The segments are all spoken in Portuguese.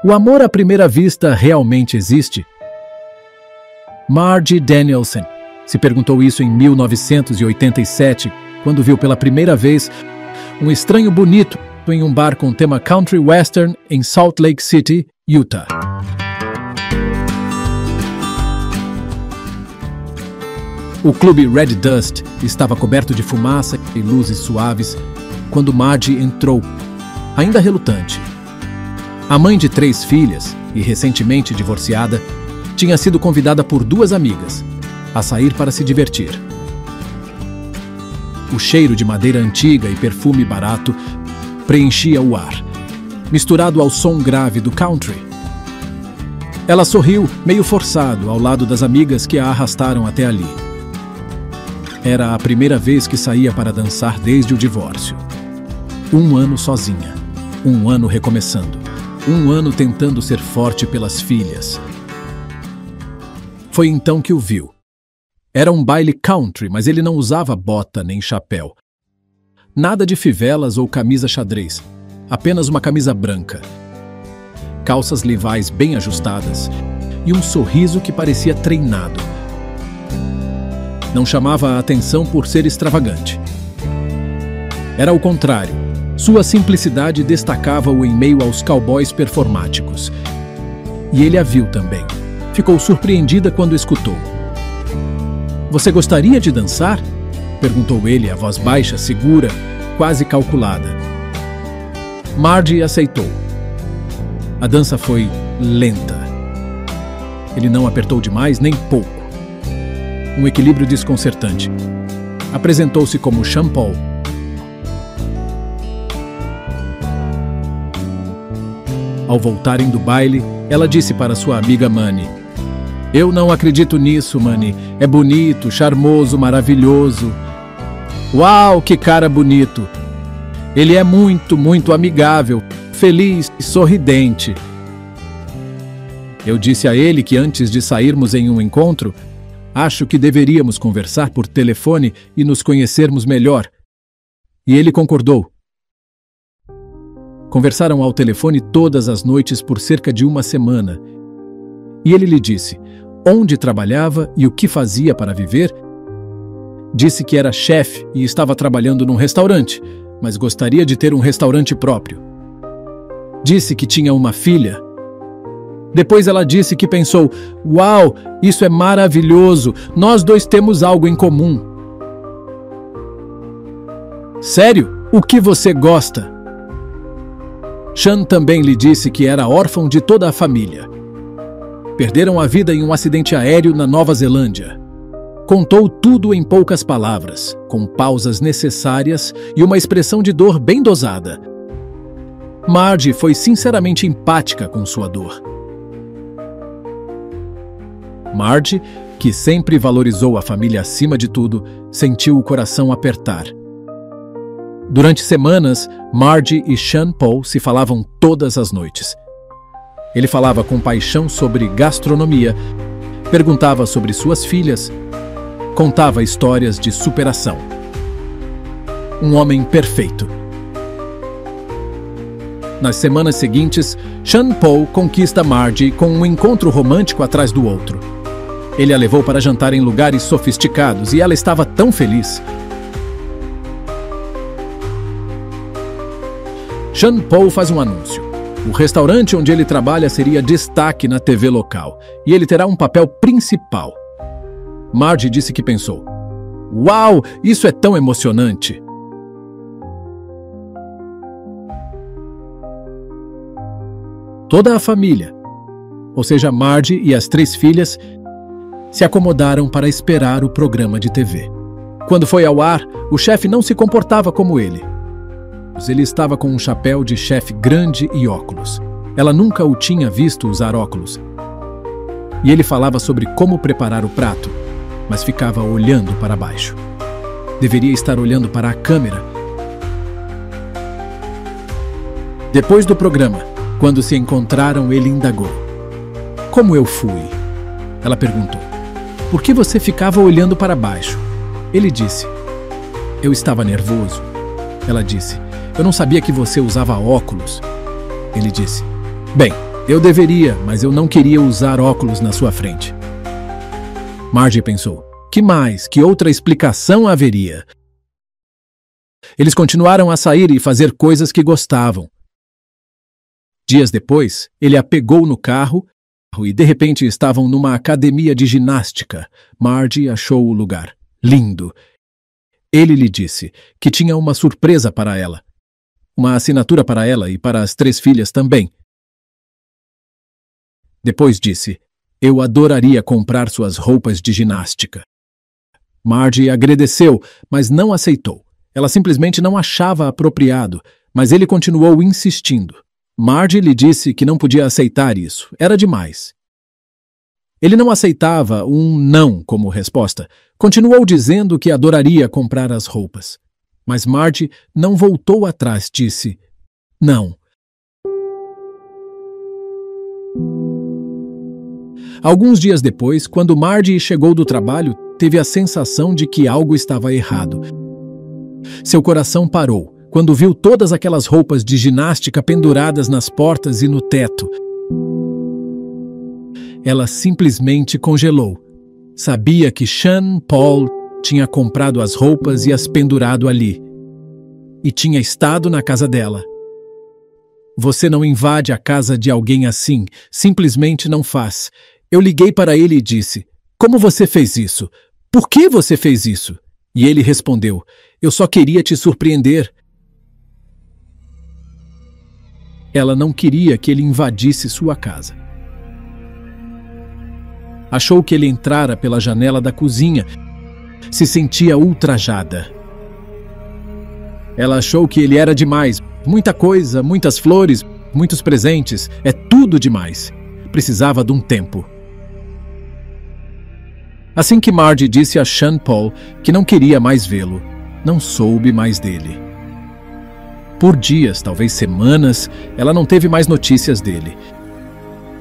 O amor à primeira vista realmente existe? Margie Danielson se perguntou isso em 1987, quando viu pela primeira vez um estranho bonito em um bar com tema country western em Salt Lake City, Utah. O clube Red Dust estava coberto de fumaça e luzes suaves quando Margie entrou, ainda relutante. A mãe de 3 filhas, e recentemente divorciada, tinha sido convidada por 2 amigas a sair para se divertir. O cheiro de madeira antiga e perfume barato preenchia o ar, misturado ao som grave do country. Ela sorriu, meio forçado, ao lado das amigas que a arrastaram até ali. Era a primeira vez que saía para dançar desde o divórcio. 1 ano sozinha, 1 ano recomeçando, 1 ano tentando ser forte pelas filhas. Foi então que o viu. Era um baile country, mas ele não usava bota nem chapéu. Nada de fivelas ou camisa xadrez, apenas uma camisa branca. Calças Levi's bem ajustadas e um sorriso que parecia treinado. Não chamava a atenção por ser extravagante. Era o contrário. Sua simplicidade destacava-o em meio aos cowboys performáticos. E ele a viu também. Ficou surpreendida quando escutou. "Você gostaria de dançar?" perguntou ele, a voz baixa, segura, quase calculada. Margie aceitou. A dança foi lenta. Ele não apertou demais nem pouco. Um equilíbrio desconcertante. Apresentou-se como Sean Paul. Ao voltarem do baile, ela disse para sua amiga Manny: "Eu não acredito nisso, Manny. É bonito, charmoso, maravilhoso. Uau, que cara bonito! Ele é muito, muito amigável, feliz e sorridente." Eu disse a ele que antes de sairmos em um encontro, acho que deveríamos conversar por telefone e nos conhecermos melhor. E ele concordou. Conversaram ao telefone todas as noites por cerca de 1 semana. E ele lhe disse onde trabalhava e o que fazia para viver. Disse que era chefe e estava trabalhando num restaurante, mas gostaria de ter um restaurante próprio. Disse que tinha uma filha. Depois ela disse que pensou: "Uau, isso é maravilhoso, nós 2 temos algo em comum." "Sério? O que você gosta?" Sean também lhe disse que era órfão de toda a família. Perderam a vida em um acidente aéreo na Nova Zelândia. Contou tudo em poucas palavras, com pausas necessárias e uma expressão de dor bem dosada. Margie foi sinceramente empática com sua dor. Margie, que sempre valorizou a família acima de tudo, sentiu o coração apertar. Durante semanas, Margie e Sean Paul se falavam todas as noites. Ele falava com paixão sobre gastronomia, perguntava sobre suas filhas, contava histórias de superação. Um homem perfeito. Nas semanas seguintes, Sean Paul conquista Margie com um encontro romântico atrás do outro. Ele a levou para jantar em lugares sofisticados e ela estava tão feliz. Sean Paul faz um anúncio. O restaurante onde ele trabalha seria destaque na TV local e ele terá um papel principal. Margie disse que pensou: "Uau, isso é tão emocionante!" Toda a família, ou seja, Margie e as 3 filhas, se acomodaram para esperar o programa de TV. Quando foi ao ar, o chefe não se comportava como ele. Ele estava com um chapéu de chefe grande e óculos. Ela nunca o tinha visto usar óculos. E ele falava sobre como preparar o prato, mas ficava olhando para baixo. Deveria estar olhando para a câmera. Depois do programa, quando se encontraram, ele indagou: "Como eu fui?" Ela perguntou: "Por que você ficava olhando para baixo?" Ele disse: "Eu estava nervoso." Ela disse: "Eu não sabia que você usava óculos." Ele disse: "Bem, Eu deveria, mas eu não queria usar óculos na sua frente. Marge pensou. Que mais? Que outra explicação haveria? Eles continuaram a sair e fazer coisas que gostavam. Dias depois, ele a pegou no carro e de repente estavam numa academia de ginástica. Marge achou o lugar lindo. Ele lhe disse que tinha uma surpresa para ela. Uma assinatura para ela e para as 3 filhas também. Depois disse, eu adoraria comprar suas roupas de ginástica. Marge agradeceu, mas não aceitou. Ela simplesmente não achava apropriado, mas ele continuou insistindo. Marge lhe disse que não podia aceitar isso, era demais. Ele não aceitava um não como resposta. Continuou dizendo que adoraria comprar as roupas. Mas Marge não voltou atrás, disse, não. Alguns dias depois, quando Marge chegou do trabalho, teve a sensação de que algo estava errado. Seu coração parou quando viu todas aquelas roupas de ginástica penduradas nas portas e no teto. Ela simplesmente congelou. Sabia que Sean Paul tinha comprado as roupas e as pendurado ali. E tinha estado na casa dela. Você não invade a casa de alguém assim, simplesmente não faz. Eu liguei para ele e disse, como você fez isso? Por que você fez isso? E ele respondeu, eu só queria te surpreender. Ela não queria que ele invadisse sua casa. Achou que ele entrara pela janela da cozinha. Se sentia ultrajada. Ela achou que ele era demais. Muita coisa, muitas flores, muitos presentes. É tudo demais. Precisava de um tempo. Assim que Marge disse a Sean Paul que não queria mais vê-lo, não soube mais dele. Por dias, talvez semanas, ela não teve mais notícias dele.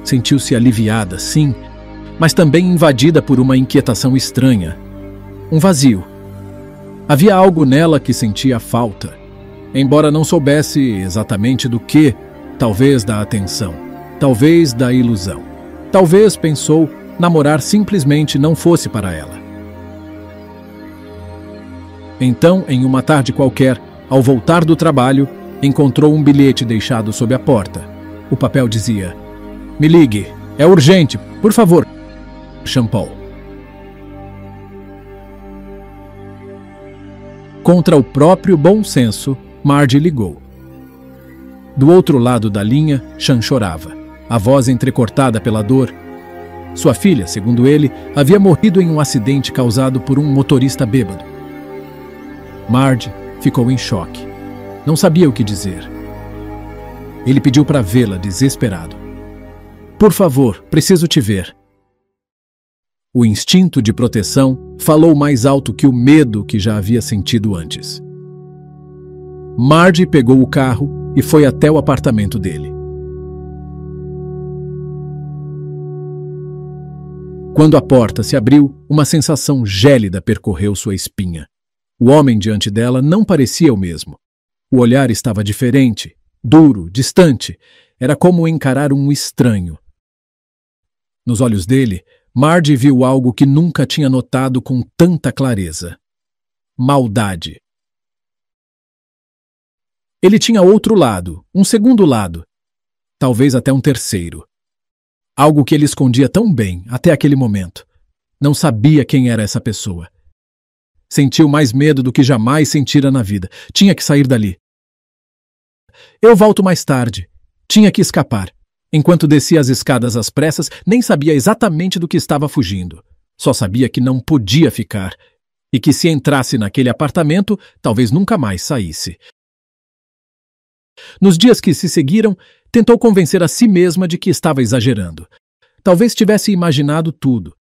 Sentiu-se aliviada, sim, mas também invadida por uma inquietação estranha. Um vazio. Havia algo nela que sentia falta. Embora não soubesse exatamente do que, talvez da atenção, talvez da ilusão. Talvez, pensou, namorar simplesmente não fosse para ela. Então, em uma tarde qualquer, ao voltar do trabalho, encontrou um bilhete deixado sob a porta. O papel dizia, me ligue, é urgente, por favor, Sean Paul. Contra o próprio bom senso, Marge ligou. Do outro lado da linha, Sean chorava, a voz entrecortada pela dor. Sua filha, segundo ele, havia morrido em um acidente causado por um motorista bêbado. Marge ficou em choque. Não sabia o que dizer. Ele pediu para vê-la, desesperado. Por favor, preciso te ver. O instinto de proteção falou mais alto que o medo que já havia sentido antes. Marge pegou o carro e foi até o apartamento dele. Quando a porta se abriu, uma sensação gélida percorreu sua espinha. O homem diante dela não parecia o mesmo. O olhar estava diferente, duro, distante. Era como encarar um estranho. Nos olhos dele, Marge viu algo que nunca tinha notado com tanta clareza. Maldade. Ele tinha outro lado, um segundo lado. Talvez até um terceiro. Algo que ele escondia tão bem até aquele momento. Não sabia quem era essa pessoa. Sentiu mais medo do que jamais sentira na vida. Tinha que sair dali. Eu volto mais tarde. Tinha que escapar. Enquanto descia as escadas às pressas, nem sabia exatamente do que estava fugindo. Só sabia que não podia ficar. E que se entrasse naquele apartamento, talvez nunca mais saísse. Nos dias que se seguiram, tentou convencer a si mesma de que estava exagerando. Talvez tivesse imaginado tudo.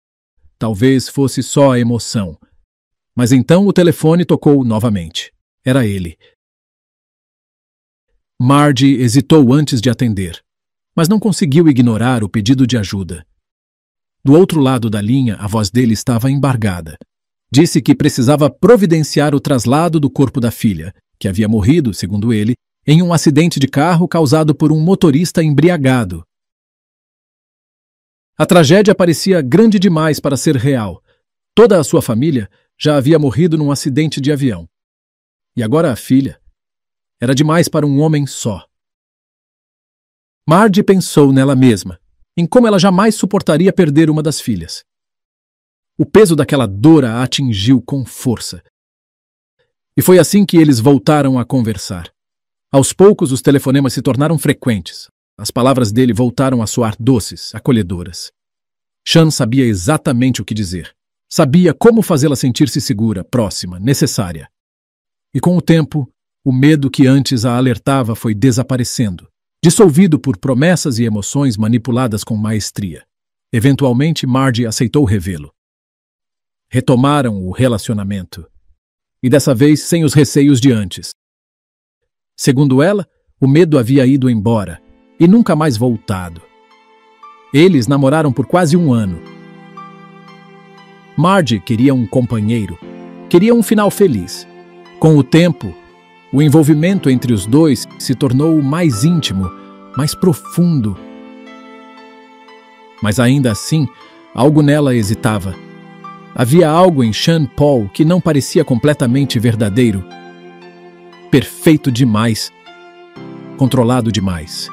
Talvez fosse só a emoção. Mas então o telefone tocou novamente. Era ele. Marge hesitou antes de atender, mas não conseguiu ignorar o pedido de ajuda. Do outro lado da linha, a voz dele estava embargada. Disse que precisava providenciar o traslado do corpo da filha, que havia morrido, segundo ele, em um acidente de carro causado por um motorista embriagado. A tragédia parecia grande demais para ser real. Toda a sua família já havia morrido num acidente de avião. E agora a filha. Era demais para um homem só. Marge pensou nela mesma, em como ela jamais suportaria perder uma das filhas. O peso daquela dor a atingiu com força. E foi assim que eles voltaram a conversar. Aos poucos, os telefonemas se tornaram frequentes. As palavras dele voltaram a soar doces, acolhedoras. Sean sabia exatamente o que dizer. Sabia como fazê-la sentir-se segura, próxima, necessária. E com o tempo, o medo que antes a alertava foi desaparecendo, dissolvido por promessas e emoções manipuladas com maestria. Eventualmente, Marge aceitou revê-lo. Retomaram o relacionamento. E dessa vez sem os receios de antes. Segundo ela, o medo havia ido embora e nunca mais voltado. Eles namoraram por quase 1 ano. Marge queria um companheiro, queria um final feliz. Com o tempo, o envolvimento entre os dois se tornou mais íntimo, mais profundo. Mas ainda assim, algo nela hesitava. Havia algo em Sean Paul que não parecia completamente verdadeiro. Perfeito demais. Controlado demais.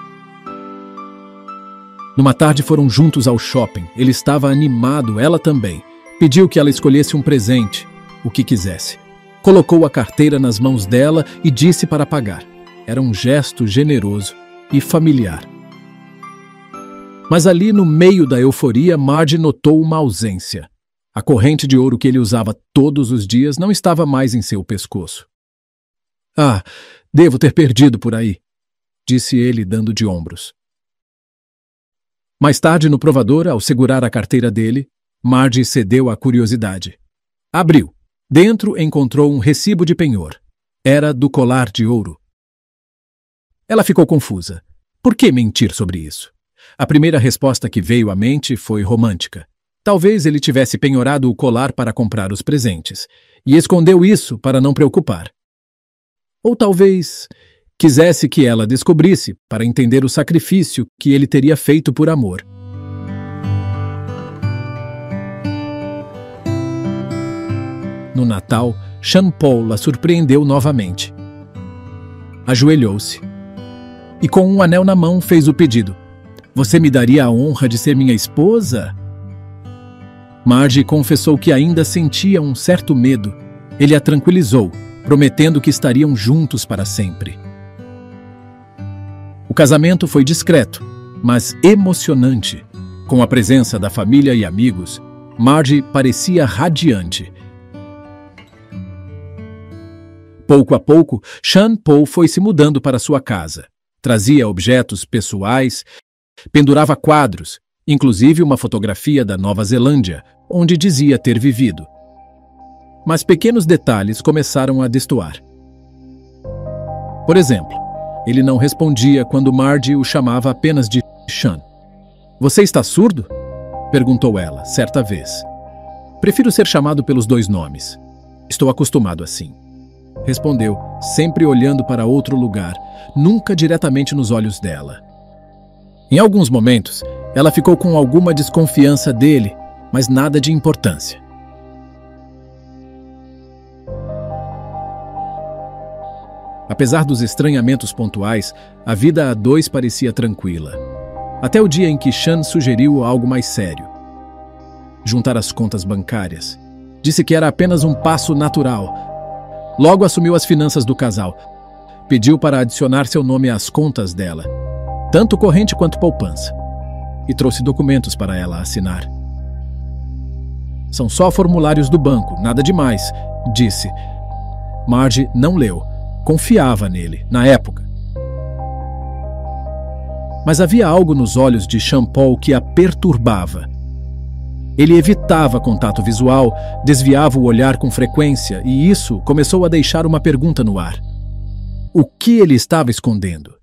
Numa tarde foram juntos ao shopping. Ele estava animado, ela também. Pediu que ela escolhesse um presente, o que quisesse. Colocou a carteira nas mãos dela e disse para pagar. Era um gesto generoso e familiar. Mas ali no meio da euforia, Marge notou uma ausência. A corrente de ouro que ele usava todos os dias não estava mais em seu pescoço. Ah, devo ter perdido por aí, disse ele, dando de ombros. Mais tarde, no provador, ao segurar a carteira dele, Marge cedeu à curiosidade. Abriu. Dentro encontrou um recibo de penhor. Era do colar de ouro. Ela ficou confusa. Por que mentir sobre isso? A primeira resposta que veio à mente foi romântica. Talvez ele tivesse penhorado o colar para comprar os presentes, e escondeu isso para não preocupar. Ou talvez quisesse que ela descobrisse para entender o sacrifício que ele teria feito por amor. No Natal, Sean Paul a surpreendeu novamente. Ajoelhou-se e, com um anel na mão, fez o pedido. Você me daria a honra de ser minha esposa? Marge confessou que ainda sentia um certo medo. Ele a tranquilizou, prometendo que estariam juntos para sempre. O casamento foi discreto, mas emocionante. Com a presença da família e amigos, Marge parecia radiante. Pouco a pouco, Sean Paul foi se mudando para sua casa. Trazia objetos pessoais, pendurava quadros, inclusive uma fotografia da Nova Zelândia, onde dizia ter vivido. Mas pequenos detalhes começaram a destoar. Por exemplo, ele não respondia quando Marge o chamava apenas de Sean. Você está surdo? Perguntou ela, certa vez. Prefiro ser chamado pelos 2 nomes. Estou acostumado assim. Respondeu, sempre olhando para outro lugar, nunca diretamente nos olhos dela. Em alguns momentos, ela ficou com alguma desconfiança dele, mas nada de importância. Apesar dos estranhamentos pontuais, a vida a 2 parecia tranquila. Até o dia em que Sean sugeriu algo mais sério. Juntar as contas bancárias. Disse que era apenas um passo natural. Logo assumiu as finanças do casal. Pediu para adicionar seu nome às contas dela, tanto corrente quanto poupança. E trouxe documentos para ela assinar. São só formulários do banco, nada demais, disse. Marge não leu. Confiava nele, na época. Mas havia algo nos olhos de Sean Paul que a perturbava. Ele evitava contato visual, desviava o olhar com frequência e isso começou a deixar uma pergunta no ar. O que ele estava escondendo?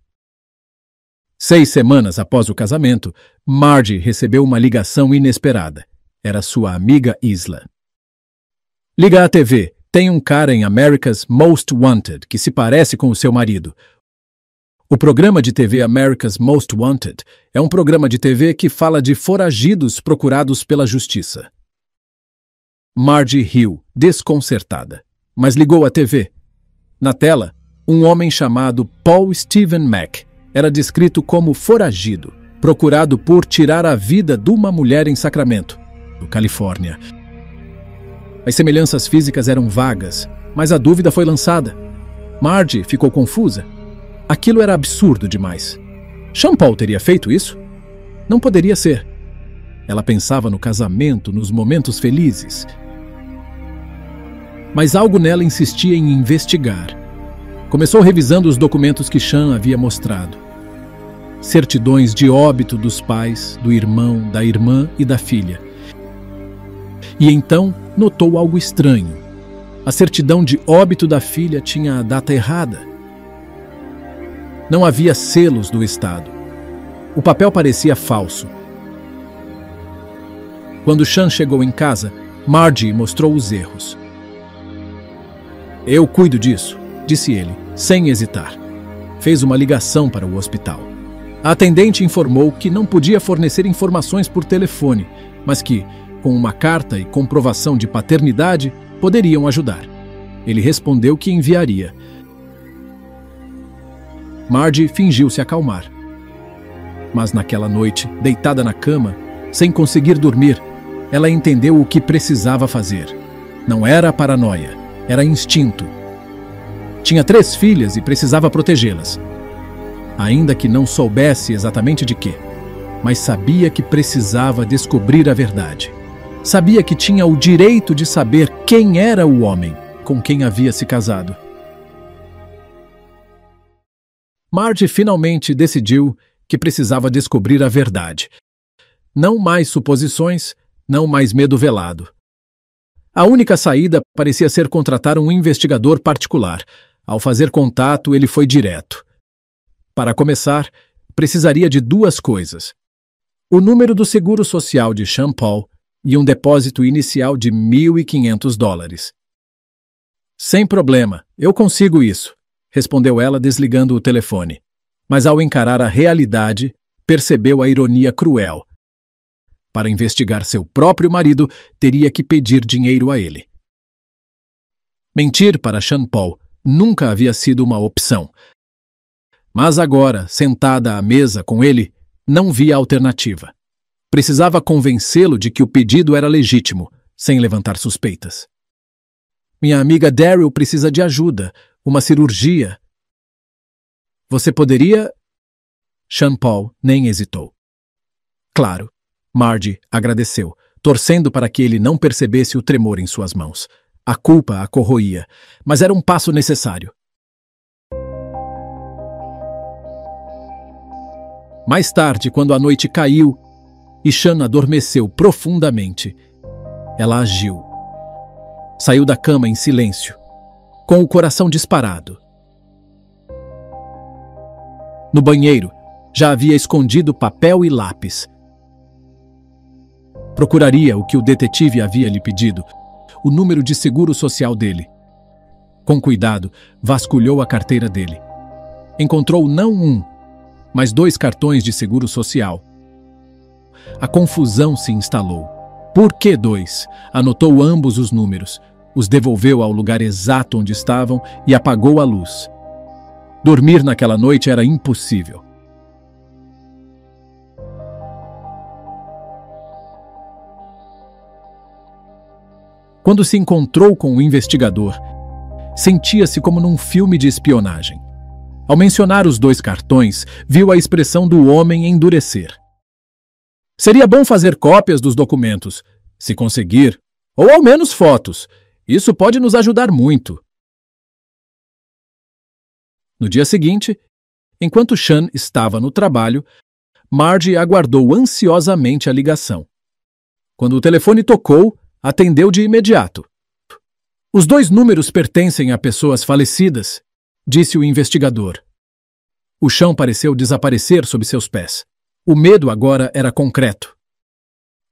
6 semanas após o casamento, Marge recebeu uma ligação inesperada. Era sua amiga Isla. Liga à TV. Tem um cara em America's Most Wanted que se parece com o seu marido. O programa de TV America's Most Wanted é um programa de TV que fala de foragidos procurados pela justiça. Margie riu, desconcertada, mas ligou a TV. Na tela, um homem chamado Paul Stephen Mack era descrito como foragido, procurado por tirar a vida de uma mulher em Sacramento, Califórnia. As semelhanças físicas eram vagas, mas a dúvida foi lançada. Margie ficou confusa. Aquilo era absurdo demais. Sean Paul teria feito isso? Não poderia ser. Ela pensava no casamento, nos momentos felizes. Mas algo nela insistia em investigar. Começou revisando os documentos que Sean havia mostrado. Certidões de óbito dos pais, do irmão, da irmã e da filha. E então notou algo estranho. A certidão de óbito da filha tinha a data errada. Não havia selos do Estado. O papel parecia falso. Quando Sean chegou em casa, Margie mostrou os erros. "Eu cuido disso", disse ele, sem hesitar. Fez uma ligação para o hospital. A atendente informou que não podia fornecer informações por telefone, mas que, com uma carta e comprovação de paternidade, poderiam ajudar. Ele respondeu que enviaria. Margie fingiu se acalmar. Mas naquela noite, deitada na cama, sem conseguir dormir, ela entendeu o que precisava fazer. Não era paranoia, era instinto. Tinha 3 filhas e precisava protegê-las. Ainda que não soubesse exatamente de quê, mas sabia que precisava descobrir a verdade. Sabia que tinha o direito de saber quem era o homem com quem havia se casado. Margie finalmente decidiu que precisava descobrir a verdade. Não mais suposições, não mais medo velado. A única saída parecia ser contratar um investigador particular. Ao fazer contato, ele foi direto. Para começar, precisaria de 2 coisas: o número do seguro social de Sean Paul e um depósito inicial de $1.500. "Sem problema, eu consigo isso", respondeu ela, desligando o telefone. Mas ao encarar a realidade, percebeu a ironia cruel. Para investigar seu próprio marido, teria que pedir dinheiro a ele. Mentir para Sean Paul nunca havia sido uma opção. Mas agora, sentada à mesa com ele, não via alternativa. Precisava convencê-lo de que o pedido era legítimo, sem levantar suspeitas. "Minha amiga Daryl precisa de ajuda, uma cirurgia. Você poderia?" Sean Paul nem hesitou. "Claro." Margie agradeceu, torcendo para que ele não percebesse o tremor em suas mãos. A culpa a corroía, mas era um passo necessário. Mais tarde, quando a noite caiu e Sean adormeceu profundamente, ela agiu. Saiu da cama em silêncio, com o coração disparado. No banheiro, já havia escondido papel e lápis. Procuraria o que o detetive havia lhe pedido, o número de seguro social dele. Com cuidado, vasculhou a carteira dele. Encontrou não um, mas 2 cartões de seguro social. A confusão se instalou. Por que 2? Anotou ambos os números, os devolveu ao lugar exato onde estavam e apagou a luz. Dormir naquela noite era impossível. Quando se encontrou com o investigador, sentia-se como num filme de espionagem. Ao mencionar os 2 cartões, viu a expressão do homem endurecer. "Seria bom fazer cópias dos documentos, se conseguir, ou ao menos fotos. Isso pode nos ajudar muito." No dia seguinte, enquanto Sean estava no trabalho, Margie aguardou ansiosamente a ligação. Quando o telefone tocou, atendeu de imediato. "Os 2 números pertencem a pessoas falecidas", disse o investigador. O chão pareceu desaparecer sob seus pés. O medo agora era concreto.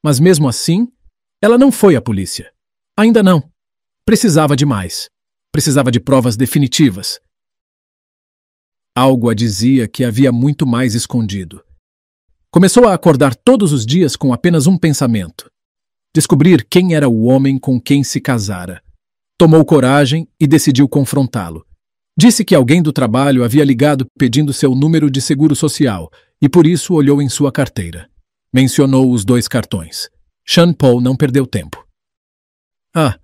Mas mesmo assim, ela não foi à polícia. Ainda não. Precisava de mais. Precisava de provas definitivas. Algo a dizia que havia muito mais escondido. Começou a acordar todos os dias com apenas um pensamento: descobrir quem era o homem com quem se casara. Tomou coragem e decidiu confrontá-lo. Disse que alguém do trabalho havia ligado pedindo seu número de seguro social e por isso olhou em sua carteira. Mencionou os 2 cartões. Sean Paul não perdeu tempo. Ah,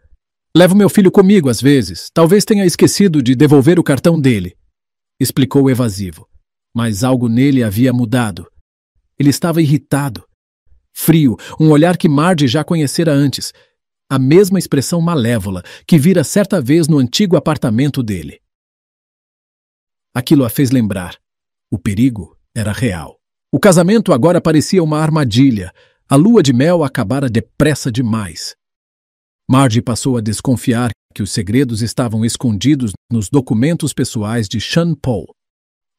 levo meu filho comigo às vezes. Talvez tenha esquecido de devolver o cartão dele, explicou evasivo. Mas algo nele havia mudado. Ele estava irritado. Frio, um olhar que Marge já conhecera antes. A mesma expressão malévola que vira certa vez no antigo apartamento dele. Aquilo a fez lembrar. O perigo era real. O casamento agora parecia uma armadilha. A lua de mel acabara depressa demais. Marge passou a desconfiar que os segredos estavam escondidos nos documentos pessoais de Sean Paul,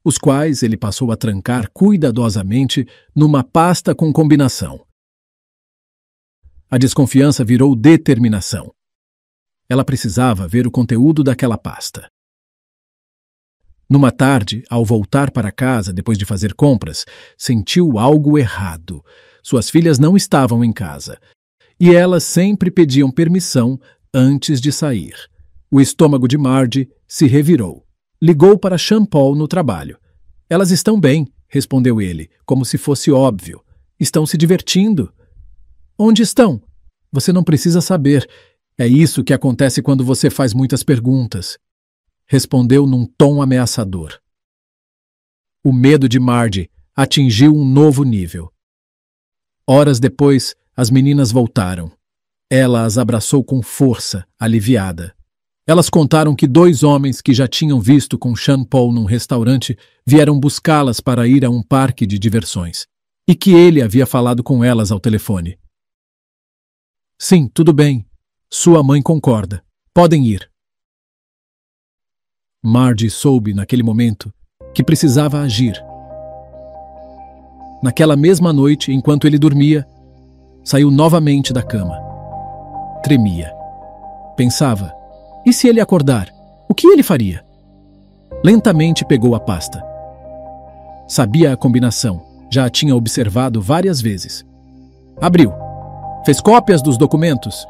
os quais ele passou a trancar cuidadosamente numa pasta com combinação. A desconfiança virou determinação. Ela precisava ver o conteúdo daquela pasta. Numa tarde, ao voltar para casa depois de fazer compras, sentiu algo errado. Suas filhas não estavam em casa, e elas sempre pediam permissão antes de sair. O estômago de Marge se revirou. Ligou para Sean Paul no trabalho. Elas estão bem, respondeu ele, como se fosse óbvio. Estão se divertindo. Onde estão? Você não precisa saber. É isso que acontece quando você faz muitas perguntas. Respondeu num tom ameaçador. O medo de Marge atingiu um novo nível. Horas depois, as meninas voltaram. Ela as abraçou com força, aliviada. Elas contaram que 2 homens que já tinham visto com Sean Paul num restaurante vieram buscá-las para ir a um parque de diversões, e que ele havia falado com elas ao telefone. Sim, tudo bem. Sua mãe concorda. Podem ir. Marge soube, naquele momento, que precisava agir. Naquela mesma noite, enquanto ele dormia, saiu novamente da cama. Tremia. Pensava, e se ele acordar? O que ele faria? Lentamente pegou a pasta. Sabia a combinação, já a tinha observado várias vezes. Abriu. Fez cópias dos documentos.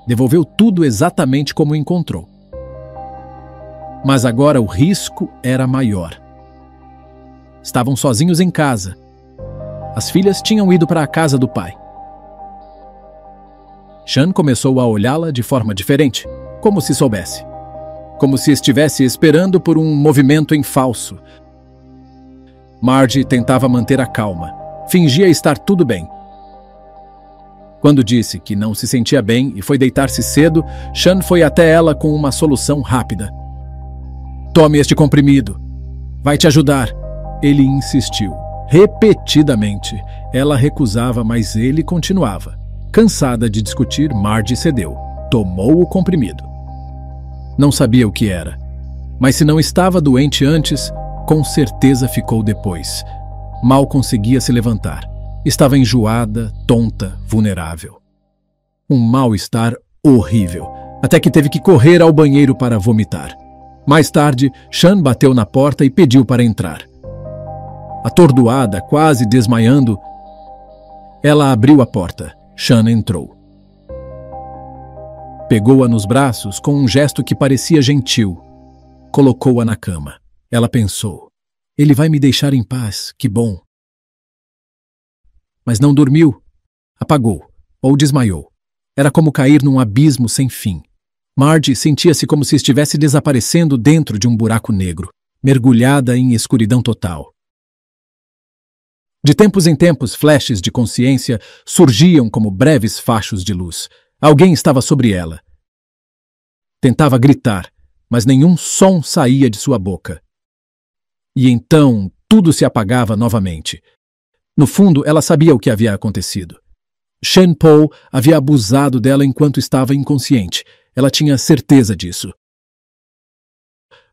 Devolveu tudo exatamente como encontrou. Mas agora o risco era maior. Estavam sozinhos em casa. As filhas tinham ido para a casa do pai. Sean começou a olhá-la de forma diferente, como se soubesse. Como se estivesse esperando por um movimento em falso. Marge tentava manter a calma. Fingia estar tudo bem. Quando disse que não se sentia bem e foi deitar-se cedo, Sean foi até ela com uma solução rápida. Tome este comprimido. Vai te ajudar. Ele insistiu. Repetidamente. Ela recusava, mas ele continuava. Cansada de discutir, Marge cedeu. Tomou o comprimido. Não sabia o que era. Mas se não estava doente antes, com certeza ficou depois. Mal conseguia se levantar. Estava enjoada, tonta, vulnerável. Um mal-estar horrível, até que teve que correr ao banheiro para vomitar. Mais tarde, Sean bateu na porta e pediu para entrar. Atordoada, quase desmaiando, ela abriu a porta. Sean entrou. Pegou-a nos braços com um gesto que parecia gentil. Colocou-a na cama. Ela pensou, ele vai me deixar em paz, que bom. Mas não dormiu. Apagou, ou desmaiou. Era como cair num abismo sem fim. Marge sentia-se como se estivesse desaparecendo dentro de um buraco negro, mergulhada em escuridão total. De tempos em tempos, flashes de consciência surgiam como breves fachos de luz. Alguém estava sobre ela. Tentava gritar, mas nenhum som saía de sua boca. E então tudo se apagava novamente. No fundo, ela sabia o que havia acontecido. Sean Paul havia abusado dela enquanto estava inconsciente. Ela tinha certeza disso.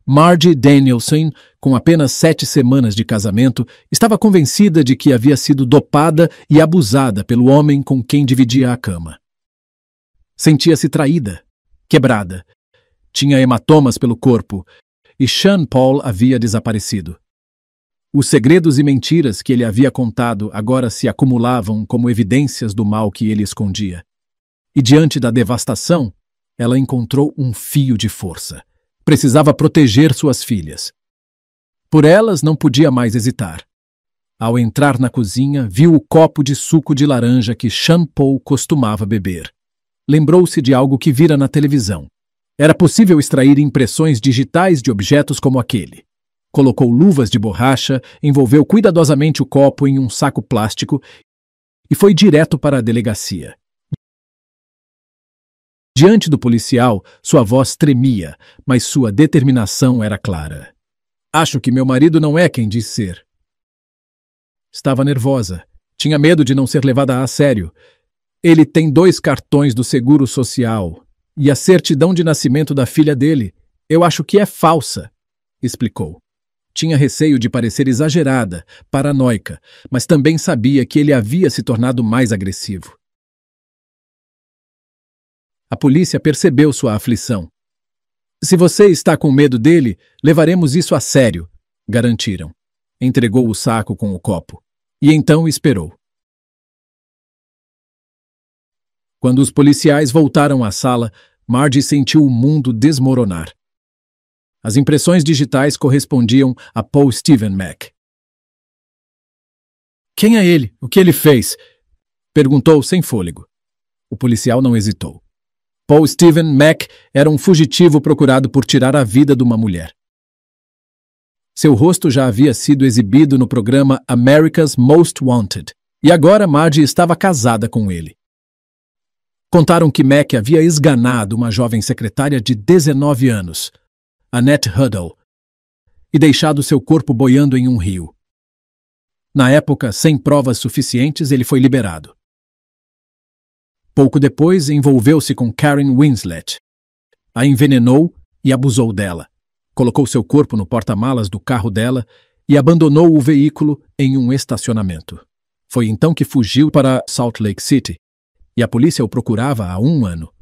Marge Danielson, com apenas 7 semanas de casamento, estava convencida de que havia sido dopada e abusada pelo homem com quem dividia a cama. Sentia-se traída, quebrada. Tinha hematomas pelo corpo e Sean Paul havia desaparecido. Os segredos e mentiras que ele havia contado agora se acumulavam como evidências do mal que ele escondia. E diante da devastação, ela encontrou um fio de força. Precisava proteger suas filhas. Por elas não podia mais hesitar. Ao entrar na cozinha, viu o copo de suco de laranja que Sean Paul costumava beber. Lembrou-se de algo que vira na televisão. Era possível extrair impressões digitais de objetos como aquele. Colocou luvas de borracha, envolveu cuidadosamente o copo em um saco plástico e foi direto para a delegacia. Diante do policial, sua voz tremia, mas sua determinação era clara. Acho que meu marido não é quem diz ser. Estava nervosa. Tinha medo de não ser levada a sério. Ele tem 2 cartões do Seguro Social e a certidão de nascimento da filha dele. Eu acho que é falsa, explicou. Tinha receio de parecer exagerada, paranoica, mas também sabia que ele havia se tornado mais agressivo. A polícia percebeu sua aflição. Se você está com medo dele, levaremos isso a sério, garantiram. Entregou o saco com o copo. E então esperou. Quando os policiais voltaram à sala, Margie sentiu o mundo desmoronar. As impressões digitais correspondiam a Paul Stephen Mack. Quem é ele? O que ele fez? Perguntou sem fôlego. O policial não hesitou. Paul Stephen Mack era um fugitivo procurado por tirar a vida de uma mulher. Seu rosto já havia sido exibido no programa America's Most Wanted, e agora Margie estava casada com ele. Contaram que Mack havia esganado uma jovem secretária de 19 anos, Annette Huddle, e deixado seu corpo boiando em um rio. Na época, sem provas suficientes, ele foi liberado. Pouco depois, envolveu-se com Karen Winslet. A envenenou e abusou dela. Colocou seu corpo no porta-malas do carro dela e abandonou o veículo em um estacionamento. Foi então que fugiu para Salt Lake City, e a polícia o procurava há 1 ano.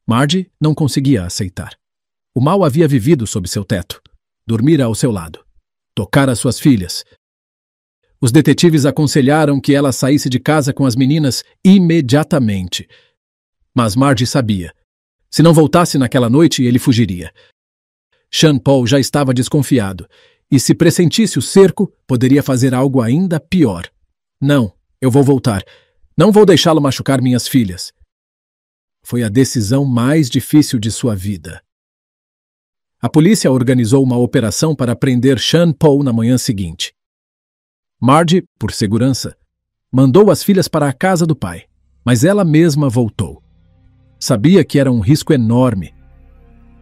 Margie não conseguia aceitar. O mal havia vivido sob seu teto, dormira ao seu lado, tocara suas filhas. Os detetives aconselharam que ela saísse de casa com as meninas imediatamente. Mas Margie sabia. Se não voltasse naquela noite, ele fugiria. Sean Paul já estava desconfiado, e se pressentisse o cerco, poderia fazer algo ainda pior. Não, eu vou voltar. Não vou deixá-lo machucar minhas filhas. Foi a decisão mais difícil de sua vida. A polícia organizou uma operação para prender Sean Paul na manhã seguinte. Margie, por segurança, mandou as filhas para a casa do pai, mas ela mesma voltou. Sabia que era um risco enorme,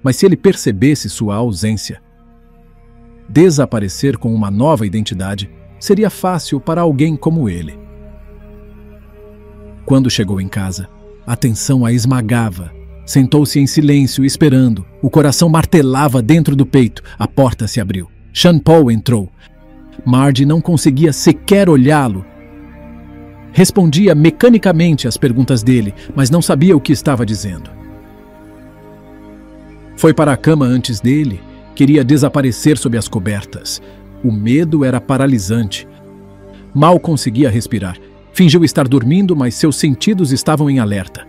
mas se ele percebesse sua ausência, desaparecer com uma nova identidade seria fácil para alguém como ele. Quando chegou em casa, a tensão a esmagava. Sentou-se em silêncio, esperando. O coração martelava dentro do peito. A porta se abriu. Sean Paul entrou. Margie não conseguia sequer olhá-lo. Respondia mecanicamente às perguntas dele, mas não sabia o que estava dizendo. Foi para a cama antes dele. Queria desaparecer sob as cobertas. O medo era paralisante. Mal conseguia respirar. Fingiu estar dormindo, mas seus sentidos estavam em alerta.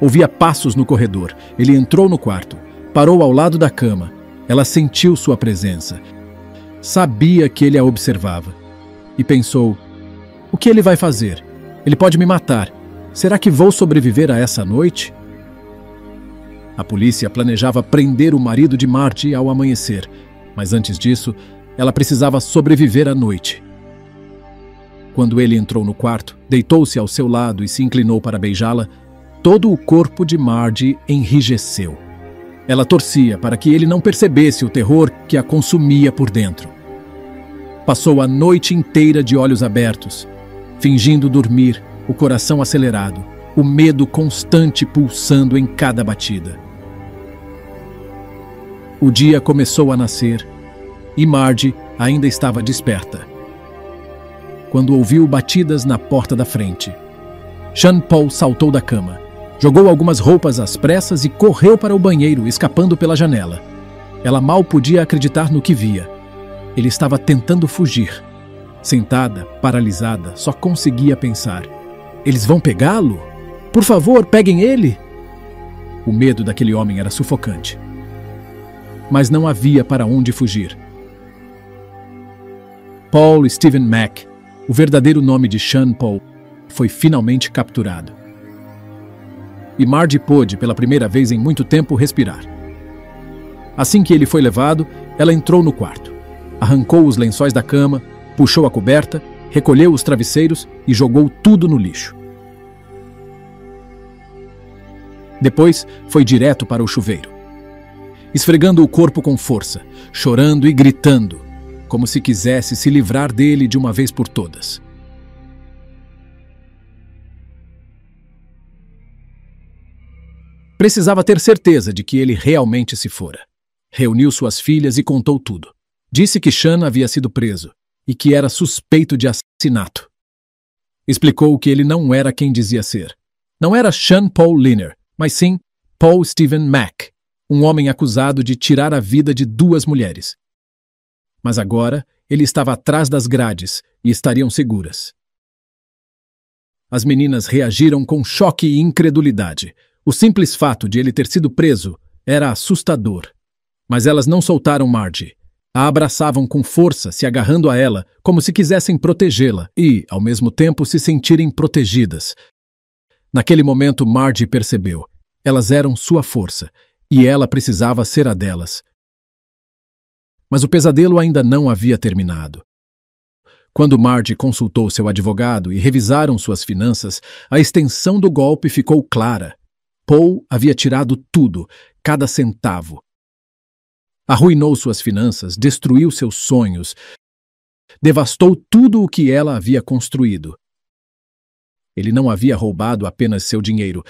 Ouvia passos no corredor. Ele entrou no quarto. Parou ao lado da cama. Ela sentiu sua presença. Sabia que ele a observava. E pensou, o que ele vai fazer? Ele pode me matar. Será que vou sobreviver a essa noite? A polícia planejava prender o marido de Margie ao amanhecer. Mas antes disso, ela precisava sobreviver à noite. Quando ele entrou no quarto, deitou-se ao seu lado e se inclinou para beijá-la, todo o corpo de Margie enrijeceu. Ela torcia para que ele não percebesse o terror que a consumia por dentro. Passou a noite inteira de olhos abertos, fingindo dormir, o coração acelerado, o medo constante pulsando em cada batida. O dia começou a nascer e Margie ainda estava desperta. Quando ouviu batidas na porta da frente, Sean Paul saltou da cama. Jogou algumas roupas às pressas e correu para o banheiro, escapando pela janela. Ela mal podia acreditar no que via. Ele estava tentando fugir. Sentada, paralisada, só conseguia pensar: eles vão pegá-lo? Por favor, peguem ele! O medo daquele homem era sufocante. Mas não havia para onde fugir. Paul Stephen Mack, o verdadeiro nome de Sean Paul, foi finalmente capturado. E Margie pôde, pela primeira vez em muito tempo, respirar. Assim que ele foi levado, ela entrou no quarto. Arrancou os lençóis da cama, puxou a coberta, recolheu os travesseiros e jogou tudo no lixo. Depois, foi direto para o chuveiro. Esfregando o corpo com força, chorando e gritando, como se quisesse se livrar dele de uma vez por todas. Precisava ter certeza de que ele realmente se fora. Reuniu suas filhas e contou tudo. Disse que Sean havia sido preso e que era suspeito de assassinato. Explicou que ele não era quem dizia ser. Não era Sean Paul Liner, mas sim Paul Stephen Mack, um homem acusado de tirar a vida de 2 mulheres. Mas agora ele estava atrás das grades e estariam seguras. As meninas reagiram com choque e incredulidade. O simples fato de ele ter sido preso era assustador. Mas elas não soltaram Margie. A abraçavam com força, se agarrando a ela, como se quisessem protegê-la e, ao mesmo tempo, se sentirem protegidas. Naquele momento, Margie percebeu. Elas eram sua força, e ela precisava ser a delas. Mas o pesadelo ainda não havia terminado. Quando Margie consultou seu advogado e revisaram suas finanças, a extensão do golpe ficou clara. Paul havia tirado tudo, cada centavo. Arruinou suas finanças, destruiu seus sonhos, devastou tudo o que ela havia construído. Ele não havia roubado apenas seu dinheiro,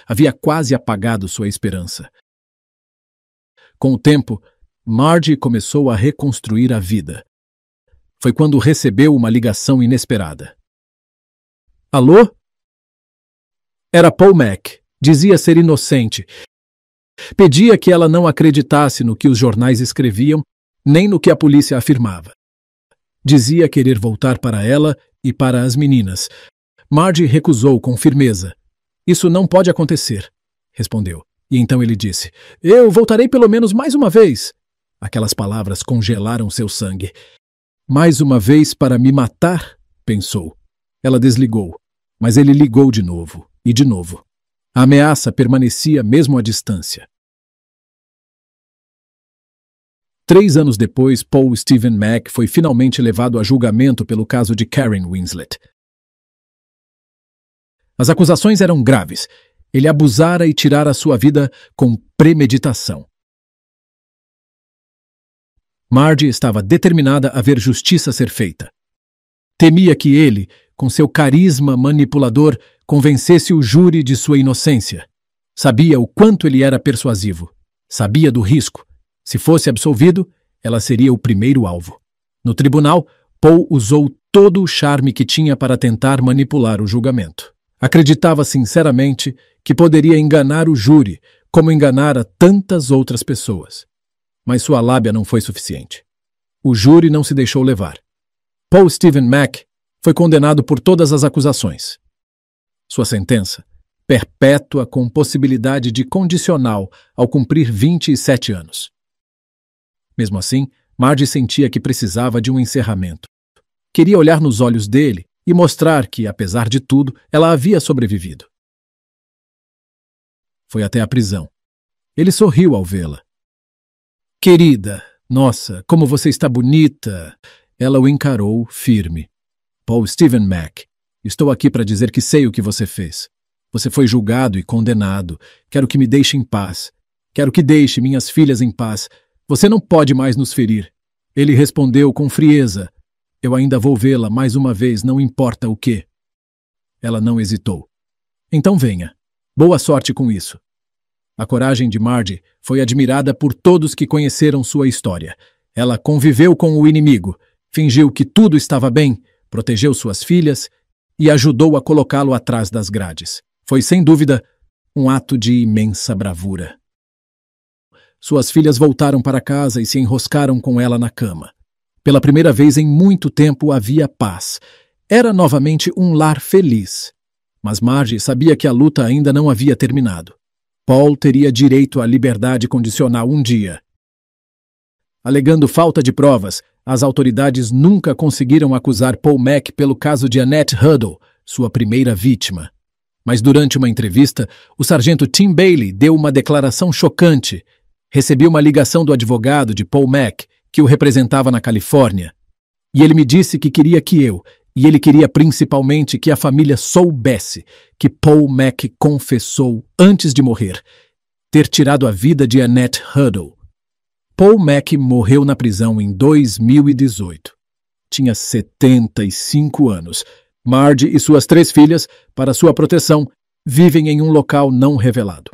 havia quase apagado sua esperança. Com o tempo, Margie começou a reconstruir a vida. Foi quando recebeu uma ligação inesperada. Alô? Era Paul Mack. Dizia ser inocente. Pedia que ela não acreditasse no que os jornais escreviam, nem no que a polícia afirmava. Dizia querer voltar para ela e para as meninas. Margie recusou com firmeza. Isso não pode acontecer, respondeu. E então ele disse: eu voltarei pelo menos mais uma vez. Aquelas palavras congelaram seu sangue. Mais uma vez para me matar? Pensou. Ela desligou, mas ele ligou de novo e de novo. A ameaça permanecia mesmo à distância. 3 anos depois, Paul Stephen Mack foi finalmente levado a julgamento pelo caso de Karen Winslet. As acusações eram graves. Ele abusara e tirara sua vida com premeditação. Margie estava determinada a ver justiça ser feita. Temia que ele, com seu carisma manipulador, convencesse o júri de sua inocência. Sabia o quanto ele era persuasivo. Sabia do risco. Se fosse absolvido, ela seria o primeiro alvo. No tribunal, Paul usou todo o charme que tinha para tentar manipular o julgamento. Acreditava sinceramente que poderia enganar o júri, como enganara tantas outras pessoas. Mas sua lábia não foi suficiente. O júri não se deixou levar. Paul Stephen Mack foi condenado por todas as acusações. Sua sentença, perpétua com possibilidade de condicional ao cumprir 27 anos. Mesmo assim, Margie sentia que precisava de um encerramento. Queria olhar nos olhos dele e mostrar que, apesar de tudo, ela havia sobrevivido. Foi até a prisão. Ele sorriu ao vê-la. Querida, nossa, como você está bonita! Ela o encarou firme. Paul Stephen Mack, estou aqui para dizer que sei o que você fez. Você foi julgado e condenado. Quero que me deixe em paz. Quero que deixe minhas filhas em paz. Você não pode mais nos ferir. Ele respondeu com frieza. Eu ainda vou vê-la mais uma vez, não importa o quê. Ela não hesitou. Então venha. Boa sorte com isso. A coragem de Margie foi admirada por todos que conheceram sua história. Ela conviveu com o inimigo, fingiu que tudo estava bem, protegeu suas filhas e ajudou a colocá-lo atrás das grades. Foi, sem dúvida, um ato de imensa bravura. suas filhas voltaram para casa e se enroscaram com ela na cama. Pela primeira vez em muito tempo havia paz. Era novamente um lar feliz. Mas Marge sabia que a luta ainda não havia terminado. Paul teria direito à liberdade condicional um dia. Alegando falta de provas, as autoridades nunca conseguiram acusar Paul Mack pelo caso de Annette Huddle, sua primeira vítima. Mas durante uma entrevista, o sargento Tim Bailey deu uma declaração chocante. Recebi uma ligação do advogado de Paul Mack, que o representava na Califórnia. E ele me disse que queria e ele queria principalmente que a família soubesse que Paul Mack confessou, antes de morrer, ter tirado a vida de Annette Huddle. Paul Mack morreu na prisão em 2018. Tinha 75 anos. Marge e suas 3 filhas, para sua proteção, vivem em um local não revelado.